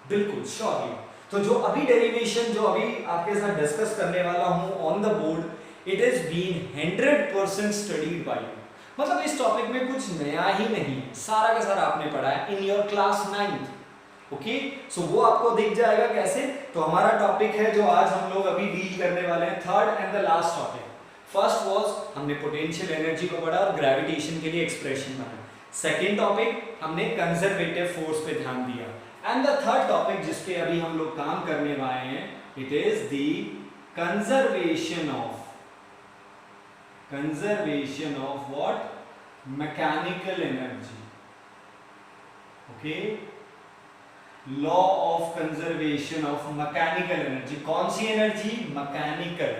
बिल्कुल श्योरली। तो जो अभी डेरिवेशन जो अभी आपके साथ डिस्कस करने वाला हूं on the board, it is been 100% studied by you, मतलब इस टॉपिक में कुछ नया ही नहीं है, सारा का सारा आपने पढ़ा है in your class 9th, okay. So वो आपको दिख जाएगा कैसे। तो हमारा टॉपिक है जो आज हम लोग अभी डील करने वाले हैं, third and the last topic. First was हमने पोटेंशियल एनर्जी को पढ़ा और ग्रेविटेशन के लिए एक्सप्रेशन बनाया। सेकेंड टॉपिक हमने कंजर्वेटिव फोर्स पे ध्यान दिया, एंड द थर्ड टॉपिक जिस पे अभी हम लोग काम करने वाले हैं, it is the conservation of what, mechanical energy, okay. Law of conservation of mechanical energy, कौन सी एनर्जी, मैकेनिकल।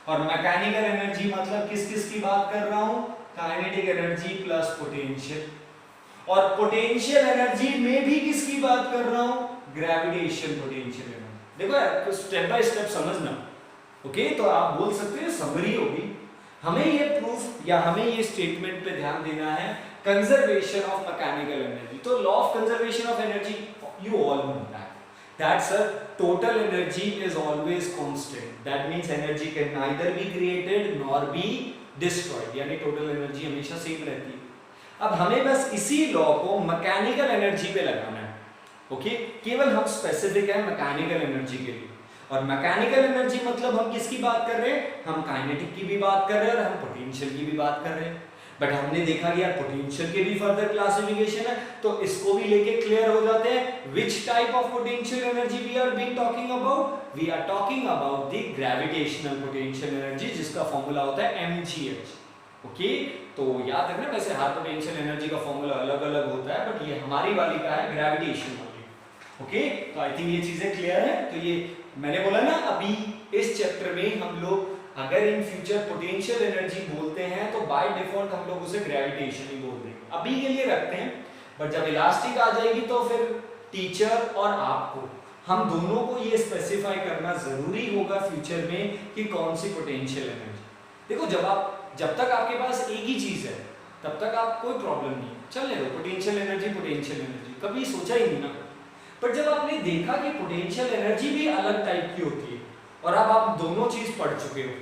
और मैकेनिकल एनर्जी मतलब किस किस की बात कर रहा हूं, काइनेटिक एनर्जी प्लस पोटेंशियल। और पोटेंशियल एनर्जी में भी किसकी बात कर रहा हूं, ग्रेविटेशन पोटेंशियल एनर्जी। देखो यार स्टेप बाय स्टेप समझना, ओके। तो आप बोल सकते हैं समरी होगी, हमें ये प्रूफ या हमें ये स्टेटमेंट पे ध्यान देना है, कंजर्वेशन ऑफ मैकेनिकल एनर्जी। तो law of conservation of energy you all know that sir total energy is always constant, that means energy can neither be created nor be destroyed, यानी टोटल एनर्जी हमेशा सेम रहती है। अब हमें बस इसी लॉ को मैकेनिकल एनर्जी पे लगाना है, ओके। केवल हम स्पेसिफिक है मैकेनिकल एनर्जी के लिए, और मैकेनिकल एनर्जी मतलब हम किसकी बात कर रहे हैं, हम काइनेटिक की भी बात कर रहे हैं और हम पोटेंशियल की भी बात कर रहे हैं। बट हमने देखा कि यार पोटेंशियल के भी फर्दर क्लासिफिकेशन है, तो इसको भी लेके क्लियर हो जाते हैं। Which type of potential energy we are being talking about, we are talking about the gravitational potential energy, जिसका फॉर्मूला होता है mgh, ओके। तो याद रखना, वैसे हर पोटेंशियल एनर्जी का फॉर्मूला अलग अलग होता है, बट ये हमारी वाली का है ग्रेविटेशन वाली, ओके। तो आई थिंक ये चीजें क्लियर है। तो ये मैंने बोला ना, अभी इस चैप्टर में हम लोग अगर इन फ्यूचर पोटेंशियल एनर्जी बोलते हैं तो बाय डिफॉल्ट हम लोग उसे ग्रेविटेशन ही बोल देंगे, अभी के लिए रखते हैं। बट जब इलास्टिक आ जाएगी तो फिर टीचर और आपको, हम दोनों को ये स्पेसिफाई करना जरूरी होगा फ्यूचर में कि कौन सी पोटेंशियल एनर्जी। देखो जब तक आपके पास एक ही चीज है तब तक आप कोई प्रॉब्लम नहीं, चलने दो, पोटेंशियल एनर्जी कभी सोचा ही नहीं ना। पर जब आपने देखा कि पोटेंशियल एनर्जी भी अलग टाइप की होती है और अब आप दोनों चीज पढ़ चुके हो,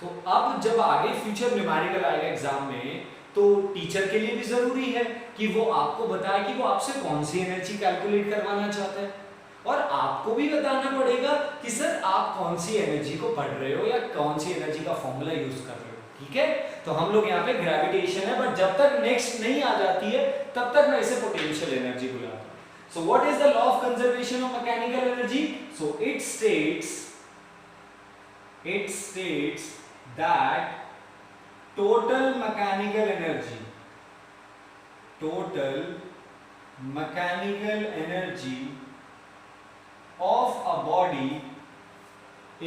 तो अब जब आगे फ्यूचर न्यूमेरिकल आएगा एग्जाम में, तो टीचर के लिए भी जरूरी है कि वो आपको बताए कि वो आपसे कौन सी एनर्जी कैलकुलेट करवाना चाहता है, और आपको भी बताना पड़ेगा कि सर आप कौन सी एनर्जी को पढ़ रहे हो या कौन सी एनर्जी का फॉर्मूला यूज कर रहे हो, ठीक है। तो हम लोग यहाँ पे ग्रेविटेशन है, बट जब तक नेक्स्ट नहीं आ जाती है तब तक मैं इसे पोटेंशियल एनर्जी बुलाता हूँ। So what is the law of conservation of mechanical energy? So it states that total mechanical energy of a body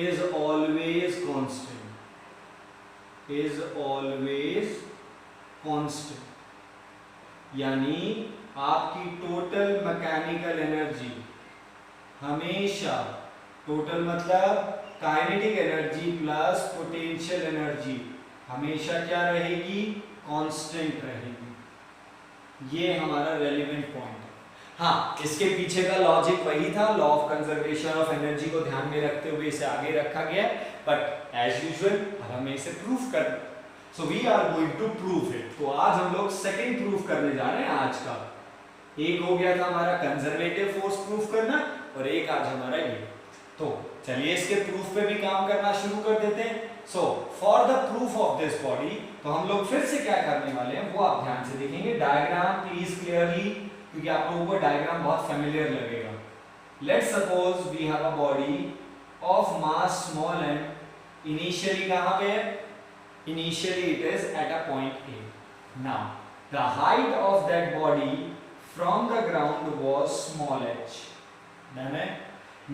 is always constant, यानी आपकी टोटल मैकेनिकल एनर्जी हमेशा, टोटल मतलब kinetic energy plus potential energy, हमेशा क्या रहेगी, कांस्टेंट रहेगी। ये हमारा रेलेवेंट पॉइंट है। हाँ, इसके पीछे का लॉजिक वही था, law of conservation of energy को ध्यान में रखते हुए इसे आगे रखा गया, बट एज यूजुअल अब हमें इसे प्रूफ करना, so we are going to prove it. तो आज हम लोग सेकंड प्रूफ करने जा रहे हैं आज का। एक हो गया था हमारा कंजर्वेटिव फोर्स प्रूफ करना और एक आज हमारा ये। तो चलिए इसके प्रूफ पे भी काम करना शुरू कर देते हैं। So for the proof of this body, तो हम लोग फिर से क्या करने वाले हैं वो आप ध्यान से देखेंगे। डायग्राम प्लीज क्लियरली, क्योंकि आप लोगों को डायग्राम बहुत फेमिलियर लगेगा। Let's suppose we have a body of mass small m, initially कहां पे है? Initially it is at a point A. Now the height of that body from the ground was small h. Done है?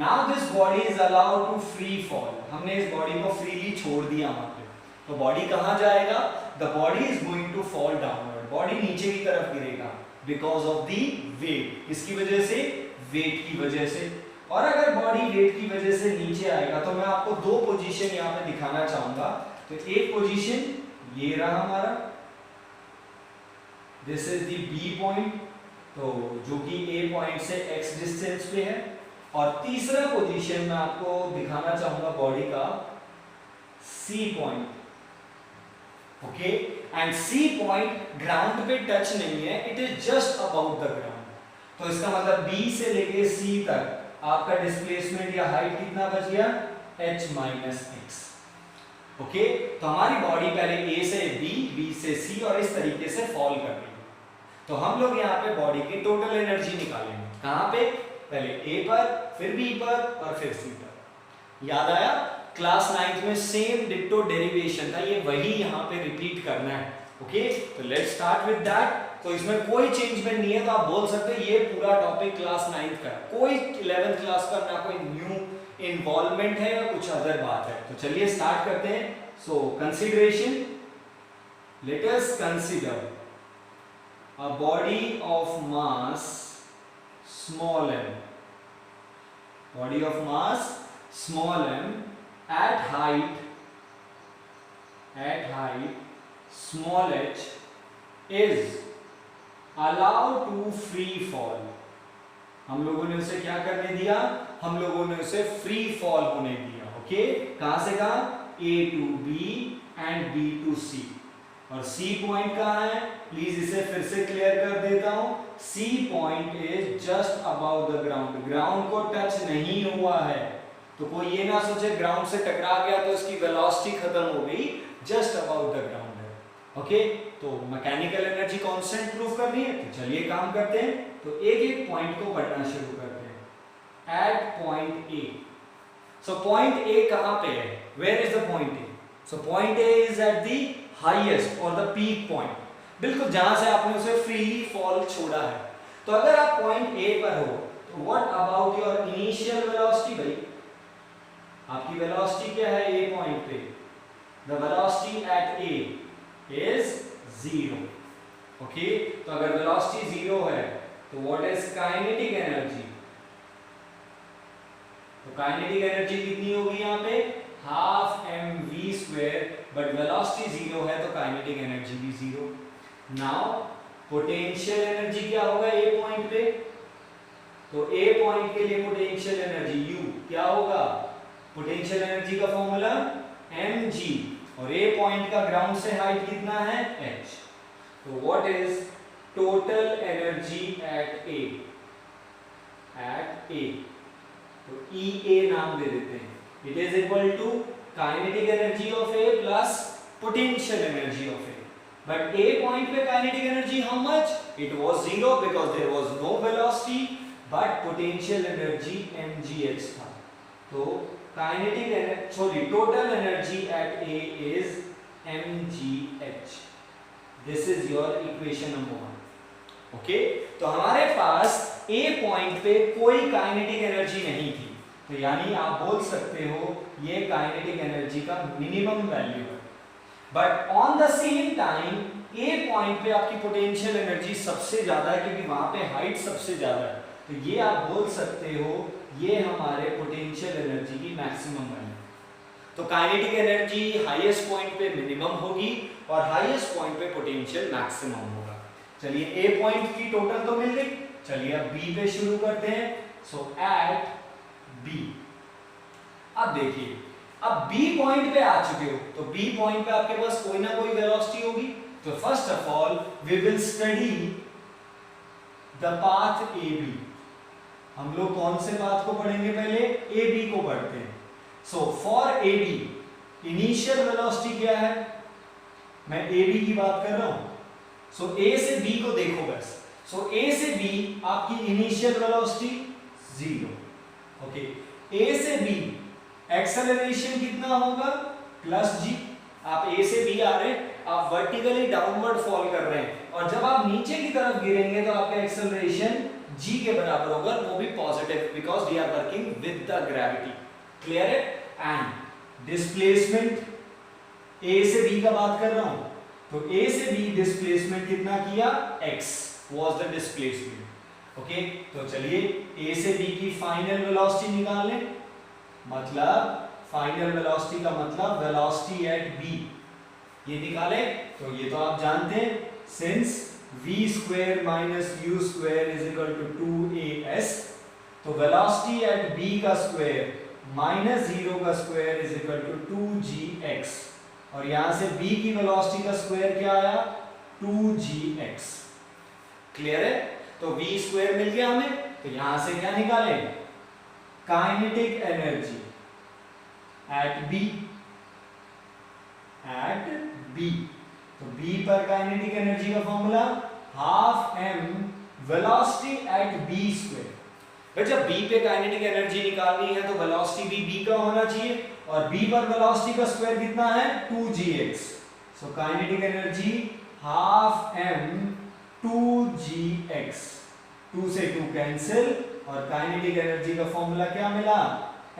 Now this body is allowed to free fall. हमने इस बॉडी को फ्रीली छोड़ दिया वहां पे, तो बॉडी कहां जाएगा? The body is going to fall downward. Body नीचे की तरफ गिरेगा because of the weight. किसकी वजह से? वेट की वजह से। और अगर बॉडी वेट की वजह से नीचे आएगा तो मैं आपको दो पोजीशन यहाँ पे दिखाना चाहूंगा। तो एक पोजीशन ये रहा हमारा, this is the B point, तो जो कि ए पॉइंट से x डिस्टेंस पे है। और तीसरा पोजीशन मैं आपको दिखाना चाहूंगा बॉडी का C point, okay. And C point ground पे टच नहीं है, it is just about the ground. तो इसका मतलब बी से लेके सी तक आपका डिस्प्लेसमेंट या हाइट कितना बच गया? h minus x, okay. तो हमारी बॉडी पहले ए से बी, बी से सी और इस तरीके से फॉल कर रही है। तो हम लोग यहाँ पे बॉडी की टोटल एनर्जी निकालेंगे। कहाँ पे? पहले ए पर, फिर बी पर और फिर सी पर। याद आया? क्लास 9th में सेम डिट्टो डेरिवेशन था, ये वही यहाँ पे रिपीट करना है, ओके। तो लेट्स स्टार्ट विद दैट। तो इसमें कोई चेंजमेंट नहीं है, तो आप बोल सकते हैं ये पूरा टॉपिक क्लास 9th का, कोई 11th क्लास का ना कोई न्यू इन्वॉल्वमेंट है या कुछ अदर बात है। तो चलिए स्टार्ट करते हैं। So consideration, let us consider a body of mass small m, body of mass small m at height small h is allowed to free fall. हम लोगों ने उसे क्या करने दिया? हम लोगों ने उसे फ्री फॉल होने दिया, ओके। कहां से कहां? A to B and B to C। और C पॉइंट कहाँ है? प्लीज इसे फिर से क्लियर कर देता हूं। C point is just about the ground, ground को टच नहीं हुआ है। तो कोई ये ना सोचे ग्राउंड से टकरा गया तो इसकी वेलोसिटी खत्म हो गई, जस्ट अबाउट द ग्राउंड है, ओके। तो मैकेनिकल एनर्जी कांस्टेंट प्रूफ करनी है, तो चलिए काम करते हैं। तो एक एक पॉइंट को पढ़ना शुरू करते हैं। At point A, so point A कहां पे है? Where is the point A? So point A is at the highest और द पीक पॉइंट, बिल्कुल जहां से आपने उसे फ्रीली फॉल छोड़ा है। तो अगर आप पॉइंट ए पर हो तो what about your initial velocity? भाई आपकी वेलोसिटी क्या है ए पॉइंट पे? The velocity eight A is 0, okay. तो अगर वेलोसिटी 0 है तो व्हाट इज काइनेटिक एनर्जी? तो काइनेटिक एनर्जी कितनी होगी यहाँ पे? हाफ mv², बट वेलोसिटी 0 है तो काइनेटिक एनर्जी भी 0। नाउ पोटेंशियल एनर्जी क्या होगा ए पॉइंट पे? तो ए पॉइंट के लिए पोटेंशियल एनर्जी U क्या होगा? पोटेंशियल एनर्जी का फॉर्मूला mg, और ए पॉइंट का ग्राउंड से हाइट कितना है? h। तो what is total energy at A? तो EA नाम दे देते हैं। It is equal to kinetic energy of A plus potential energy of A. But A point पे kinetic energy how much? It was 0 because there was no velocity, but potential energy mgh था। तो total energy at A is mgh. This is your equation number 1. Okay? तो हमारे पास A point पे कोई kinetic energy नहीं थी, तो यानी आप बोल सकते हो ये काइनेटिक एनर्जी का मिनिमम वैल्यू है। But on the same time A point पे आपकी पोटेंशियल एनर्जी सबसे ज्यादा है, क्योंकि वहां पे हाइट सबसे ज्यादा है। तो ये आप बोल सकते हो ये हमारे पोटेंशियल एनर्जी की मैक्सिमम वैल्यू। तो काइनेटिक एनर्जी हाईएस्ट पॉइंट पे मिनिमम होगी और हाईएस्ट पॉइंट पे पोटेंशियल मैक्सिमम होगा। चलिए ए पॉइंट की टोटल तो मिल गई, चलिए अब बी पे शुरू करते हैं। सो एट बी, अब देखिए अब बी पॉइंट पे आ चुके हो तो बी पॉइंट पे आपके पास कोई ना कोई वेलोसिटी होगी। तो first of all we will study the path A B. हम लोग कौन से पाथ को पढ़ेंगे? पहले ए बी को पढ़ते हैं। So for A B initial velocity क्या है? मैं ए बी की बात कर रहा हूं। सो ए से बी को देखो बस। सो ए से बी आपकी इनिशियल वेलोसिटी 0। ओके, ए से बी एक्सेलरेशन कितना होगा? प्लस जी। आप ए से बी आ रहे हैं, आप वर्टिकली डाउनवर्ड फॉल कर रहे हैं और जब आप नीचे की तरफ गिरेंगे तो आपका एक्सेलरेशन जी के बराबर होगा, वो भी positive, because we are working with the gravity. Clear है? एंड डिस्प्लेसमेंट ए से बी का बात कर रहा हूं तो ए से बी डिस्प्लेसमेंट कितना किया? x was the displacement. Okay, तो चलिए ए से बी की फाइनल वेलोसिटी निकाल लें। मतलब फाइनल वेलोसिटी का मतलब वेलोसिटी एट बी, ये निकाले तो ये तो आप जानते हैं, since v square minus u square is equal to 2as, तो वेलोसिटी एट b का स्क्वायर माइनस 0 का square is equal to 2gx, और यहां से b की वेलोसिटी का स्क्वायर क्या आया? 2gx। क्लियर है? तो v स्क्वायर मिल गया हमें, तो यहां से क्या निकाले? काइनेटिक एनर्जी एट b, तो b पर काइनेटिक एनर्जी का formula half m velocity at b square. फिर जब b पे काइनेटिक एनर्जी निकालनी है तो वेलोसिटी भी b का होना चाहिए, और b पर वेलोसिटी का स्क्वायर कितना है? 2gx। सो kinetic energy half m 2gx, 2 से 2 कैंसिल, और काइनेटिक एनर्जी का फॉर्मूला क्या मिला?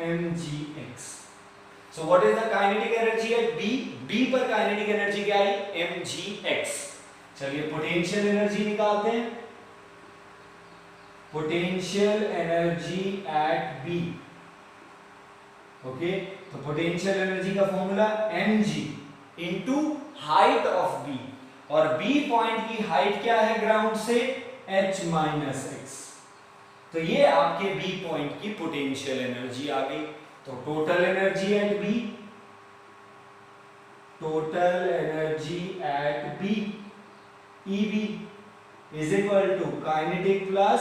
mgx। So what is the kinetic energy at B? B पर kinetic energy क्या आई? mgx। चलिए पोटेंशियल एनर्जी निकालते हैं। Potential energy at B। Okay, तो पोटेंशियल एनर्जी का formula mg into height of B, और B पॉइंट की हाइट क्या है ग्राउंड से? h minus x। तो ये आपके B पॉइंट की पोटेंशियल एनर्जी आ गई। तो total energy at B, total energy at B EB is equal to kinetic plus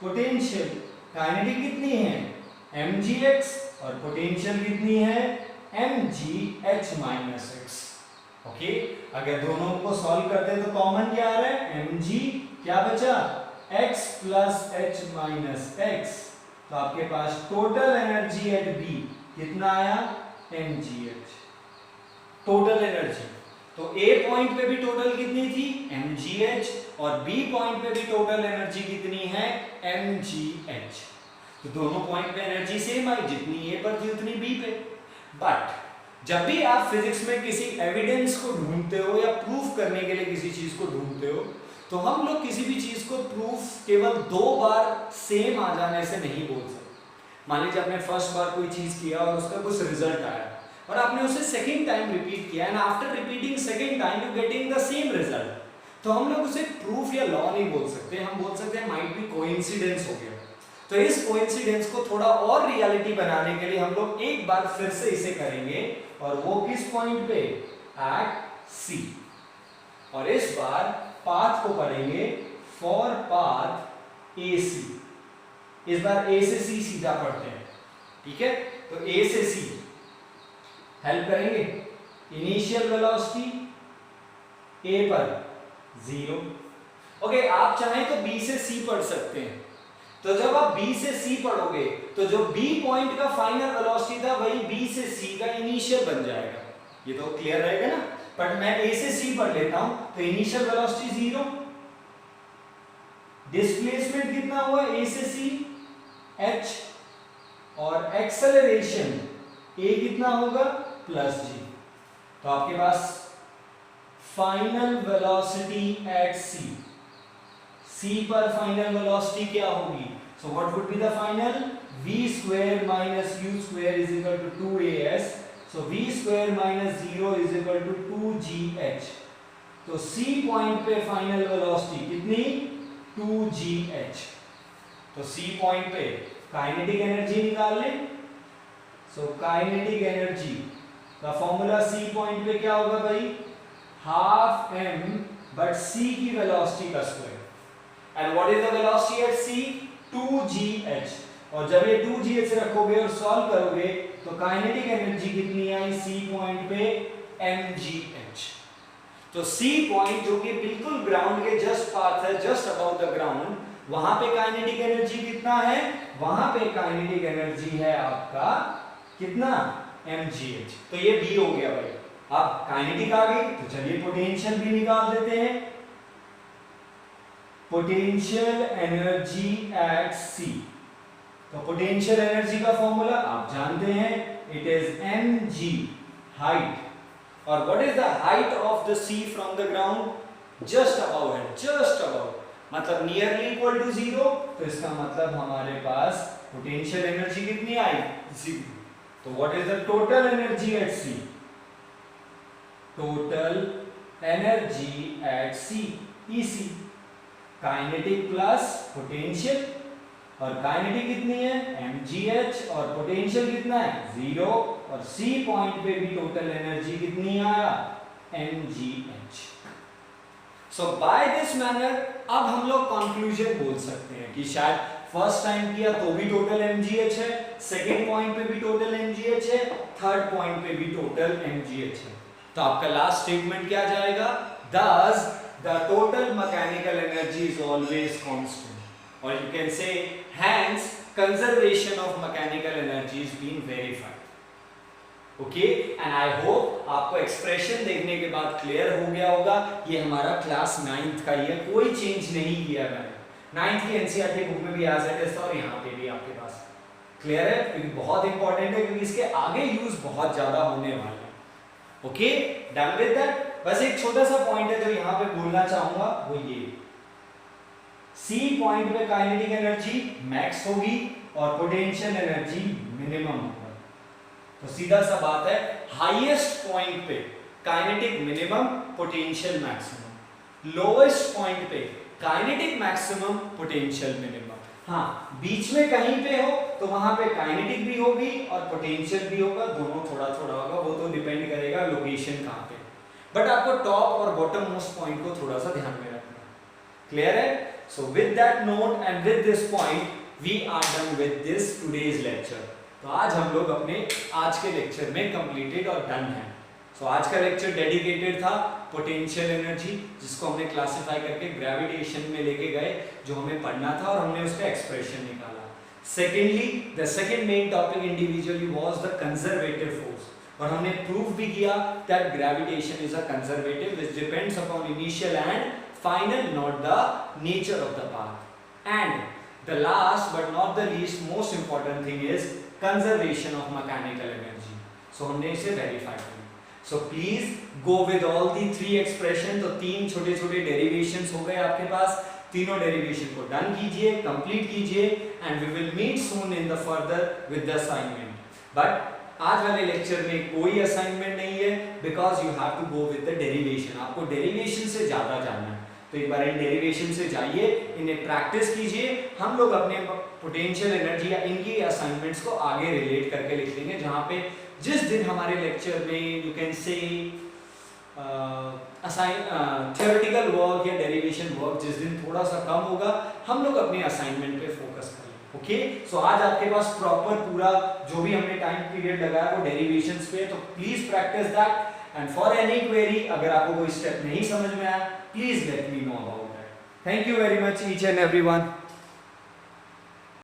potential. Kinetic कितनी है? mgx, और पोटेंशियल कितनी है? mgh minus x। ओके, अगर दोनों को सॉल्व करते हैं तो कॉमन क्या आ रहा है? mg, क्या बचा? x plus h minus x। तो आपके पास टोटल एनर्जी एट बी कितना आया? mgh। टोटल एनर्जी, तो ए पॉइंट पे भी टोटल कितनी थी? mgh, और बी पॉइंट पे भी टोटल एनर्जी कितनी है? mgh। तो दोनों पॉइंट पे एनर्जी सेम आई, जितनी ए पर थी उतनी बी पे। बट जब भी आप फिजिक्स में किसी एविडेंस को ढूंढते हो या प्रूफ करने के लिए किसी चीज को ढूंढते हो, तो हम लोग किसी भी चीज को प्रूफ केवल 2 बार सेम आ जाने से नहीं बोल सकते। मान लीजिए आपने फर्स्ट बार कोई चीज किया और उसका कुछ रिजल्ट आया, और आपने उसे सेकंड टाइम रिपीट किया, and after repeating second time you getting the same result, तो हम लोग उसे प्रूफ या लॉ नहीं बोल सकते, हम बोल सकते हैं माइट बी कोइंसिडेंस हो गया। तो इस कोइंसिडेंस को थोड़ा और रियलिटी बनाने के लिए हम लोग एक बार फिर से इसे करेंगे, और वो किस पॉइंट पे? At C। और इस बार पाथ को पढ़ेंगे फॉर पाथ AC। इस बार A से C सीधा पढ़ते हैं, ठीक है? तो A से C हेल्प करेंगे। इनिशियल वेलोसिटी A पर 0। ओके, आप चाहें तो B से C पढ़ सकते हैं। तो जब आप B से C पढ़ोगे तो जो B पॉइंट का फाइनल वेलोसिटी था वही B से C का इनिशियल बन जाएगा। ये तो क्लियर रहेगा ना? बट मैं A से C पढ़ लेता हूं, तो इनिशियल वेलोसिटी 0, डिस्प्लेसमेंट कितना हुआ A से C? h, और एक्सेलरेशन A कितना होगा? Plus g। तो आपके पास फाइनल वेलोसिटी एट C पर फाइनल वेलोसिटी क्या होगी? So what would be the final? v square minus u square is equal to 2as। सो v square minus 0 is equal to 2gh। तो C पॉइंट पे फाइनल वेलोसिटी कितनी? 2gh। तो सी पॉइंट पे काइनेटिक एनर्जी निकाल लें। सो काइनेटिक एनर्जी का फॉर्मूला सी पॉइंट पे क्या होगा भाई, हाफ एम बट सी की वेलोसिटी का square. And what is the velocity at C, 2gh। और जब ये 2gh रखोगे और सॉल्व करोगे तो काइनेटिक एनर्जी कितनी आई सी पॉइंट पे, mgh। तो सी पॉइंट जो कि बिल्कुल ग्राउंड के जस्ट पास है, जस्ट अबाउट द ग्राउंड, वहां पे काइनेटिक एनर्जी कितना है, वहां पे काइनेटिक एनर्जी है आपका कितना, mgh। तो ये b हो गया भाई। अब काइनेटिक आ गई तो चलिए पोटेंशियल भी निकाल देते हैं। पोटेंशियल एनर्जी एट सी, तो पोटेंशियल एनर्जी का फॉर्मूला आप जानते हैं, इट इज mg हाइट। और what is the height of the C from the ground, just about है, जस्ट अबाउ, मतलब नियरली इक्वल टू 0। तो इसका मतलब हमारे पास पोटेंशियल एनर्जी कितनी आई, 0। तो what is the total energy at C, total energy at C, EC, kinetic plus potential. और काइनेटिक कितनी है, mgh, और पोटेंशियल कितना है, 0। और सी पॉइंट पे भी टोटल एनर्जी कितनी आया, mgh। So by this manner अब हम लोग कंक्लूजन बोल सकते हैं कि शायद फर्स्ट टाइम किया तो भी टोटल mgh है, सेकेंड पॉइंट पे भी टोटल mgh है, थर्ड पॉइंट पे भी टोटल mgh है। तो आपका लास्ट स्टेटमेंट क्या जाएगा, thus the total mechanical energy is always constant, or you can say hence conservation of mechanical energy is being verified. Okay, and I hope आपको एक्सप्रेशन देखने के बाद क्लियर हो गया होगा। ये हमारा क्लास 9th का ही है, कोई चेंज नहीं किया मैंने। 9th की एनसीईआरटी बुक में भी एज इट इज था और यहाँ पे भी आपके पास क्लियर है, क्योंकि बहुत इंपॉर्टेंट है, क्योंकि इसके आगे यूज बहुत ज्यादा होने वाला है। Okay, done with that. बस एक छोटा सा पॉइंट है जो यहाँ पे बोलना चाहूंगा, वो ये, सी पॉइंट पे काइनेटिक एनर्जी मैक्स होगी और पोटेंशियल एनर्जी मिनिमम होगा। तो सीधा सा बात है, हाईएस्ट पॉइंट पे kinetic minimum, potential maximum, lowest point पे काइनेटिक मैक्सिमम, पोटेंशियल मिनिमम। हाँ, बीच में कहीं पे हो तो वहां पे काइनेटिक भी होगी और पोटेंशियल भी होगा, दोनों थोड़ा थोड़ा होगा, वो तो डिपेंड करेगा लोकेशन कहाँ पे। बट आपको टॉप और बॉटम मोस्ट पॉइंट को थोड़ा सा ध्यान में रखना। क्लियर है? So with that note and with this point we are done with this today's lecture. तो आज हम लोग अपने आज के लेक्चर में कंप्लीटेड और डन हैं। सो आज का लेक्चर डेडिकेटेड था पोटेंशियल एनर्जी, जिसको हमने क्लासिफाई करके ग्रेविटेशन में लेके गए, जो हमें पढ़ना था और हमने उसका एक्सप्रेशन निकाला। Secondly, the second main topic individually was the conservative force, और हमने प्रूव भी किया that gravitation is a conservative which depends upon initial and final, not the nature of the path. And the last but not the least most important thing is conservation of mechanical energy. So हमने इसे वेरीफाई किया। So please go with all the 3 expression. तो 3 छोटे छोटे डेरिवेशंस हो गए आपके पास, तीनों डेरिवेशन को डन कीजिए, कंप्लीट कीजिए, and we will meet soon in the further with the assignment. But आज वाले लेक्चर में कोई असाइनमेंट नहीं है, because you have to go with the derivation. आपको डेरिवेशन से ज्यादा जानना है, तो एक बार इन डेरिवेशन से जाइए, इन्हें प्रैक्टिस कीजिए। हम लोग अपने पोटेंशियल एनर्जी या इनकी असाइनमेंट्स को आगे रिलेट करके लिख लेंगे, जहाँ पे जिस दिन हमारे लेक्चर में you can say theoretical work या डेरिवेशन वर्क जिस दिन थोड़ा सा कम होगा, हम लोग अपने असाइनमेंट पे फोकस करेंगे। ओके, सो आज आपके पास प्रॉपर पूरा जो भी हमने टाइम पीरियड लगाया वो डेरिवेशंस पे, तो please practice that. And for any query, अगर आपको कोई स्टेप नहीं समझ में आया, please let me know about that. Thank you very much each and everyone.